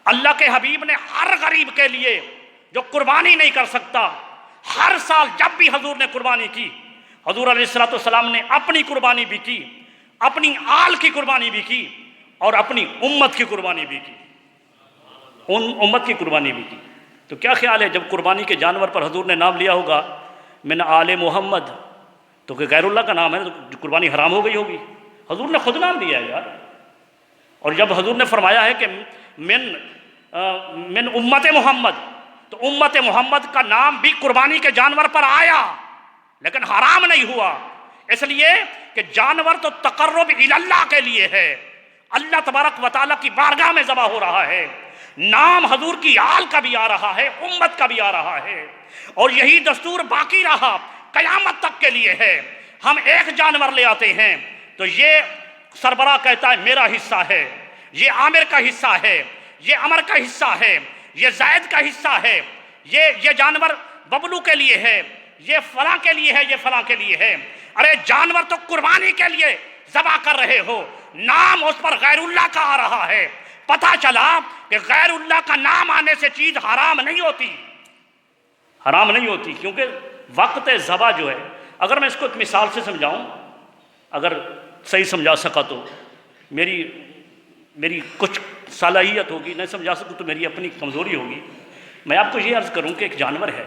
अल्लाह के हबीब ने हर गरीब के लिए जो कुर्बानी नहीं कर सकता, हर साल जब भी हजूर ने कुर्बानी की, हजूर अलैहिस्सलाम ने अपनी कुर्बानी भी की, अपनी आल की कुर्बानी भी की और अपनी उम्मत की कुर्बानी भी की, उम्मत की कुर्बानी भी की। तो क्या ख्याल है, जब कुर्बानी के जानवर पर हजूर ने नाम लिया होगा मिन आले मोहम्मद, तो कि गैरुल्लाह का नाम है तो कुर्बानी हराम हो गई होगी। हजूर ने खुद नाम लिया है यार। और जब हजूर ने फरमाया है कि मिन उम्मत मोहम्मद, तो उम्मत मोहम्मद का नाम भी कुर्बानी के जानवर पर आया, लेकिन हराम नहीं हुआ, इसलिए कि जानवर तो तकर्रुब इल्लाह के लिए है, अल्लाह तबारक व तआला की बारगाह में ज़बह हो रहा है। नाम हजूर की आल का भी आ रहा है, उम्मत का भी आ रहा है, और यही दस्तूर बाकी रहा कयामत तक के लिए है। हम एक जानवर ले आते हैं तो ये सरबराह कहता है मेरा हिस्सा है, ये आमिर का हिस्सा है, ये अमर का हिस्सा है, ये जायद का हिस्सा है, ये जानवर बबलू के लिए है, ये फलां के लिए है, ये फलां के लिए है। अरे जानवर तो कुर्बानी के लिए ज़बह कर रहे हो, नाम उस पर गैरुल्लाह का आ रहा है। पता चला कि गैरुल्लाह का नाम आने से चीज हराम नहीं होती, हराम नहीं होती, क्योंकि वक्त ज़बह जो है, अगर मैं इसको एक मिसाल से समझाऊं, अगर सही समझा सका तो मेरी कुछ सलाहियत होगी, नहीं समझा सकूँ तो मेरी अपनी कमज़ोरी होगी। मैं आपको ये अर्ज़ करूँ कि एक जानवर है,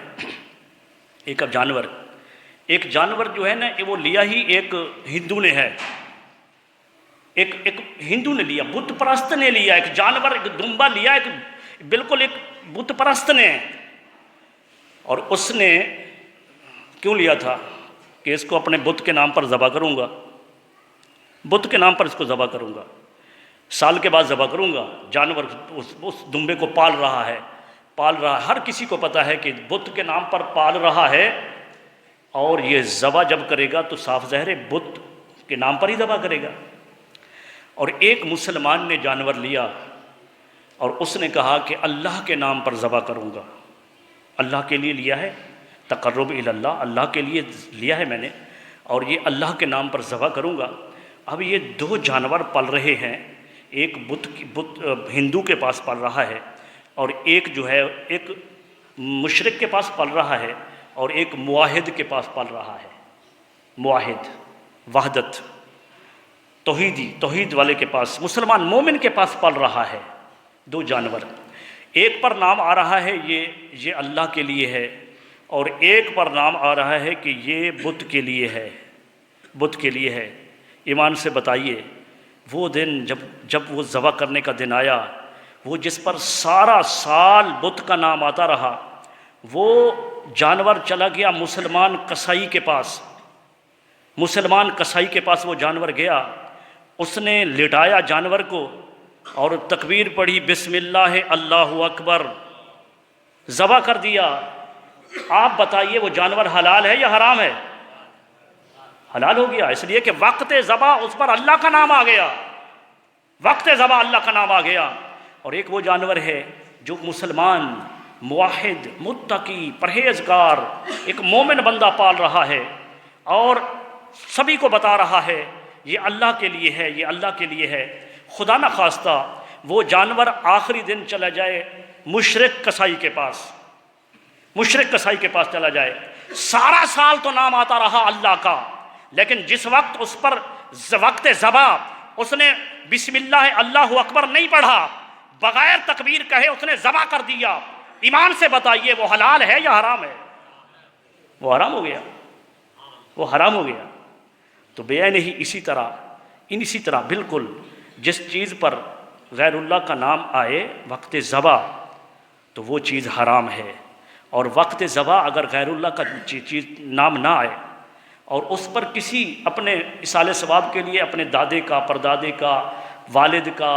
एक जानवर जो है ना, वो लिया ही एक हिंदू ने है, एक हिंदू ने लिया, बुत परस्त ने लिया, एक जानवर, एक दुम्बा लिया, एक बिल्कुल एक बुत परस्त ने। और उसने क्यों लिया था कि इसको अपने बुत के नाम पर ज़बह करूँगा, बुत के नाम पर इसको ज़बह करूँगा, साल के बाद ज़बह करूँगा। जानवर उस दुम्बे को पाल रहा है, हर किसी को पता है कि बुत के नाम पर पाल रहा है, और ये ज़बह जब करेगा तो साफ ज़ाहिर बुत के नाम पर ही ज़बह करेगा। और एक मुसलमान ने जानवर लिया और उसने कहा कि अल्लाह के नाम पर ज़बह करूँगा, अल्लाह के लिए लिया है, तक़र्रुब इल्लाह, अल्लाह के लिए लिया है मैंने, और ये अल्लाह के नाम पर ज़बह करूँगा। अब ये दो जानवर पल रहे हैं, एक बुत हिंदू के पास पल रहा है, और एक जो है एक मुशरिक के पास पल रहा है, और एक मुआहिद के पास पल रहा है। मुआहिद, वहदत, तौहीद वाले के पास, मुसलमान मोमिन के पास पल रहा है दो जानवर। एक पर नाम आ रहा है ये अल्लाह के लिए है, और एक पर नाम आ रहा है कि ये बुत के लिए है, बुत के लिए है। ईमान से बताइए, वो दिन जब वो ज़बह करने का दिन आया, वो जिस पर सारा साल बुत का नाम आता रहा, वो जानवर चला गया मुसलमान कसाई के पास, मुसलमान कसाई के पास वो जानवर गया, उसने लिटाया जानवर को और तकबीर पढ़ी, बिस्मिल्लाह अल्लाहु अकबर, ज़बह कर दिया। आप बताइए वो जानवर हलाल है या हराम है? हलाल हो गया, इसलिए कि वक्त ज़बह उस पर अल्लाह का नाम आ गया, वक्त ज़बह अल्लाह का नाम आ गया। और एक वो जानवर है जो मुसलमान, मुवाहिद, मुत्तकी, परहेजगार, एक मोमिन बंदा पाल रहा है, और सभी को बता रहा है ये अल्लाह के लिए है, ये अल्लाह के लिए है। खुदा न खास्ता वो जानवर आखिरी दिन चला जाए मुशरिक कसाई के पास, मुशरिक कसाई के पास चला जाए, सारा साल तो नाम आता रहा अल्लाह का, लेकिन जिस वक्त उस पर वक्त ज़बह उसने बिस्मिल्लाह अल्लाहु अकबर नहीं पढ़ा, बगैर तकबीर कहे उसने ज़बह कर दिया। ईमान से बताइए वो हलाल है या हराम है? वो हराम हो गया, वो हराम हो गया। तो बेयान ही इसी तरह बिल्कुल जिस चीज़ पर गैरुल्लाह का नाम आए वक्त ज़बह, तो वो चीज़ हराम है। और वक्त ज़बह अगर गैरुल्लाह का चीज़ नाम ना आए, और उस पर किसी अपने इसाले सवाब के लिए अपने दादे का, परदादे का, वालिद का,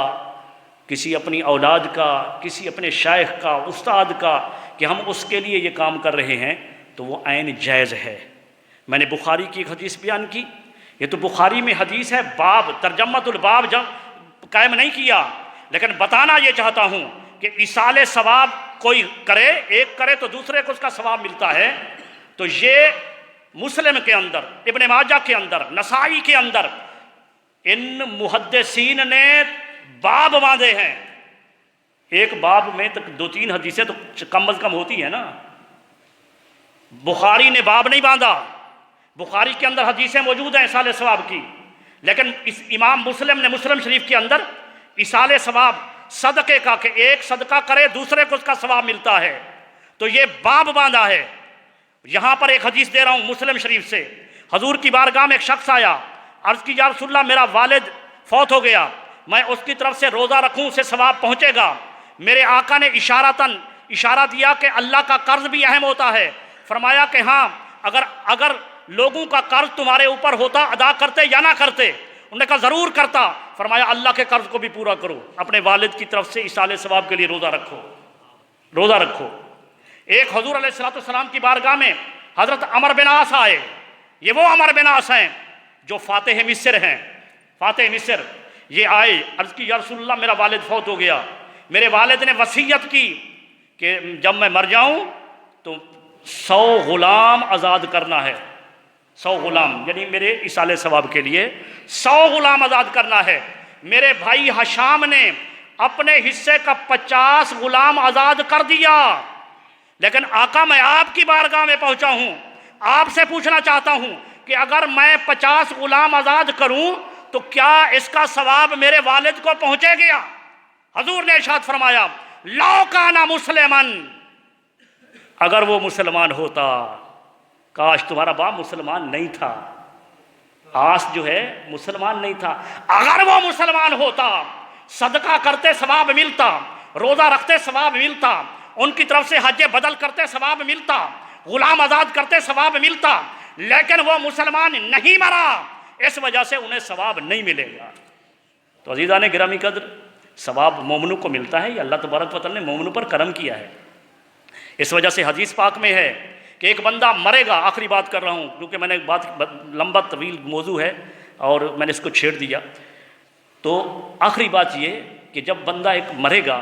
किसी अपनी औलाद का, किसी अपने शायख का, उस्ताद का, कि हम उसके लिए ये काम कर रहे हैं, तो वो ऐन जायज़ है। मैंने बुखारी की एक हदीस बयान की, ये तो बुखारी में हदीस है, बाब तर्जमतुल बाब जब कायम नहीं किया, लेकिन बताना ये चाहता हूँ कि इसाले सवाब कोई करे, एक करे तो दूसरे को उसका सवाब मिलता है। तो ये मुस्लिम के अंदर, इब्ने माजा के अंदर, नसाई के अंदर इन मुहद्दिसीन ने बाब बांधे हैं, एक बाब में तक 2-3 हदीसें तो कम अज़ कम होती है ना। बुखारी ने बाब नहीं बांधा, बुखारी के अंदर हदीसें मौजूद हैं इसाले सवाब की, लेकिन इस इमाम मुस्लिम ने मुस्लिम शरीफ के अंदर इसाले सवाब सदक़े का, कि एक सदका करे दूसरे को उसका सवाब मिलता है, तो ये बाब बांधा है। यहाँ पर एक हदीस दे रहा हूँ मुस्लिम शरीफ से। हजूर की बारगाह में एक शख्स आया, अर्ज़ की या रसूलल्लाह मेरा वालिद फौत हो गया, मैं उसकी तरफ से रोज़ा रखूँ उसे सवाब पहुँचेगा? मेरे आका ने इशारा दिया कि अल्लाह का कर्ज भी अहम होता है। फरमाया कि हाँ, अगर लोगों का कर्ज तुम्हारे ऊपर होता अदा करते या ना करते? उन्होंने कहा ज़रूर करता। फरमाया अल्लाह के कर्ज को भी पूरा करो, अपने वालिद की तरफ से इसाले सवाब के लिए रोज़ा रखो। एक हुज़ूर अलैहिस्सलाम की बारगाह में हज़रत अमर बिन आस आए। ये वो अमर बिन आस हैं जो फ़ातिह मिस्र हैं, फ़ातिह मिस्र। ये आए, अर्ज़ की या रसूलल्लाह मेरा वालिद फौत हो गया, मेरे वालिद ने वसीयत की कि जब मैं मर जाऊं तो 100 गुलाम आज़ाद करना है। 100 गुलाम यानी मेरे इसाले सवाब के लिए 100 गुलाम आज़ाद करना है। मेरे भाई हशाम ने अपने हिस्से का 50 गुलाम आज़ाद कर दिया, लेकिन आका मैं आपकी बारगाह में पहुंचा हूं, आपसे पूछना चाहता हूं कि अगर मैं 50 गुलाम आज़ाद करूं तो क्या इसका सवाब मेरे वालिद को पहुंचेगा? हजूर ने इरशाद फरमाया लौ काना मुसलमान, अगर वो मुसलमान होता। काश तुम्हारा बाप मुसलमान नहीं था, आस जो है मुसलमान नहीं था। अगर वो मुसलमान होता, सदका करते सवाब मिलता, रोज़ा रखते सवाब मिलता, उनकी तरफ से हज बदल करते सवाब मिलता, गुलाम आज़ाद करते सवाब मिलता, लेकिन वो मुसलमान नहीं मरा, इस वजह से उन्हें सवाब नहीं मिलेगा। तो अज़ीज़ान गिरामी कद्र, सवाब मोमिनों को मिलता है, ये अल्लाह तबारक व तआला ने मोमिनों पर करम किया है। इस वजह से हदीस पाक में है कि एक बंदा मरेगा। आखिरी बात कर रहा हूँ क्योंकि मैंने बात लंबा तवील मौजू है और मैंने इसको छेड़ दिया। तो आखिरी बात ये कि जब बंदा एक मरेगा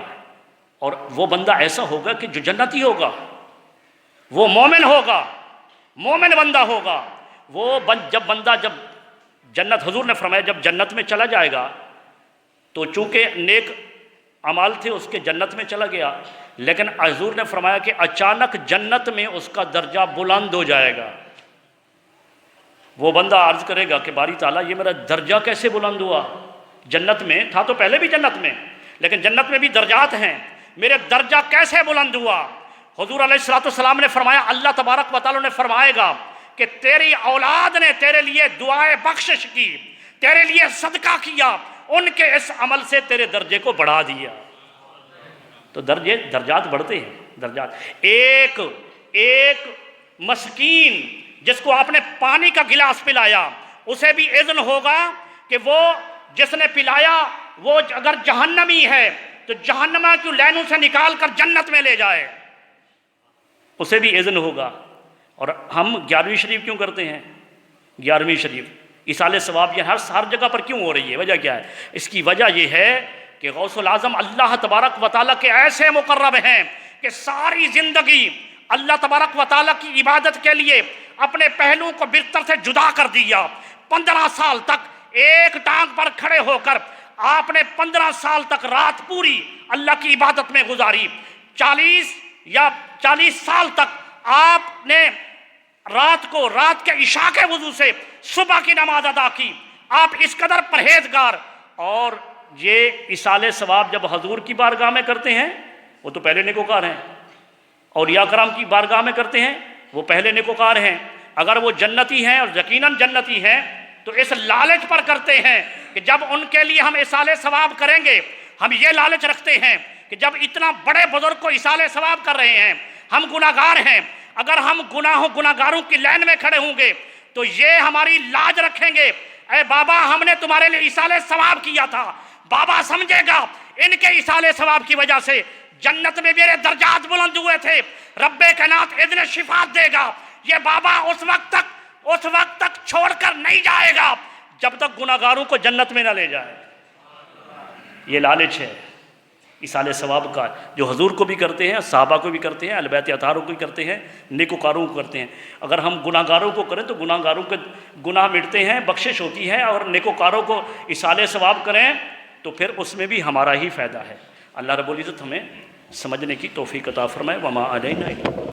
और वो बंदा ऐसा होगा कि जो जन्नती होगा, वो मोमिन होगा, मोमिन बंदा होगा। जब जन्नत, हुजूर ने फरमाया जब जन्नत में चला जाएगा तो चूँकि नेक अमाल थे उसके जन्नत में चला गया, लेकिन हुजूर ने फरमाया कि अचानक जन्नत में उसका दर्जा बुलंद हो जाएगा। वो बंदा अर्ज़ करेगा कि बारी ताला ये मेरा दर्जा कैसे बुलंद हुआ? जन्नत में था तो पहले भी जन्नत में, लेकिन जन्नत में भी दर्जात हैं, मेरे दर्जा कैसे बुलंद हुआ? हुजूर अलैहिस्सलाम ने फरमाया अल्लाह तबारक व तआला ने फरमाएगा कि तेरी औलाद ने तेरे लिए दुआए बख्शिश की, तेरे लिए सदका किया, उनके इस अमल से तेरे दर्जे को बढ़ा दिया। तो दर्जात बढ़ते हैं, दर्जात। एक मस्कीन जिसको आपने पानी का गिलास पिलाया, उसे भी इज़्न होगा कि वो जिसने पिलाया वो अगर जहन्नमी है तो जहन्नमा की लाइनों से निकाल कर जन्नत में ले जाए, उसे भी इज़्न होगा। और हम 11वीं शरीफ क्यों करते हैं? 11वीं शरीफ इसाले सवाब ये हर जगह पर क्यों हो रही है? वजह क्या है? इसकी वजह यह है कि गौसुल आज़म अल्लाह तबारक व तआला के ऐसे मुकर्रब हैं कि सारी ज़िंदगी अल्लाह तबारक व तआला की इबादत के लिए अपने पहलुओं को बिस्तर से जुदा कर दिया। 15 साल तक एक टांग पर खड़े होकर आपने 15 साल तक रात पूरी अल्लाह की इबादत में गुजारी। 40 साल तक आपने रात के इशा के वजू से सुबह की नमाज अदा की। आप इस कदर परहेजगार, और ये इसाले सवाब जब हजूर की बारगाह में करते हैं वो तो पहले नेकोकार हैं, और या कराम की बारगाह में करते हैं वो पहले नेकोकार हैं। अगर वो जन्नती हैं और यकीनन जन्नती हैं तो इस लालच पर करते हैं कि जब उनके लिए हम इसाले सवाब करेंगे, हम ये लालच रखते हैं कि जब इतना बड़े बुजुर्ग को इसाले सवाब कर रहे हैं, हम गुनाहगार हैं, अगर हम गुनाहगारों की लाइन में खड़े होंगे तो ये हमारी लाज रखेंगे, अरे बाबा हमने तुम्हारे लिए इसाले सवाब किया था। बाबा समझेगा इनके इसाले सवाब की वजह से जन्नत में मेरे दर्जात बुलंद हुए थे, रब्बे कायनात इज़्न शिफात देगा। ये बाबा उस वक्त तक छोड़कर नहीं जाएगा जब तक गुनाहगारों को जन्नत में ना ले जाए। ये लालच है इसाले सवाब का, जो हजूर को भी करते हैं, सहाबा को भी करते हैं, अहले बैत अतारों को भी करते हैं, नेकोकारों को करते हैं। अगर हम गुनाहगारों को करें तो गुनाहगारों के गुनाह मिटते हैं, बख्शिश होती है, और नेकोकारों को इसाले सवाब करें तो फिर उसमें भी हमारा ही फ़ायदा है। अल्लाह रब्बुल इज़्ज़त हमें समझने की तौफीक अता फरमाए। वमा अलैना।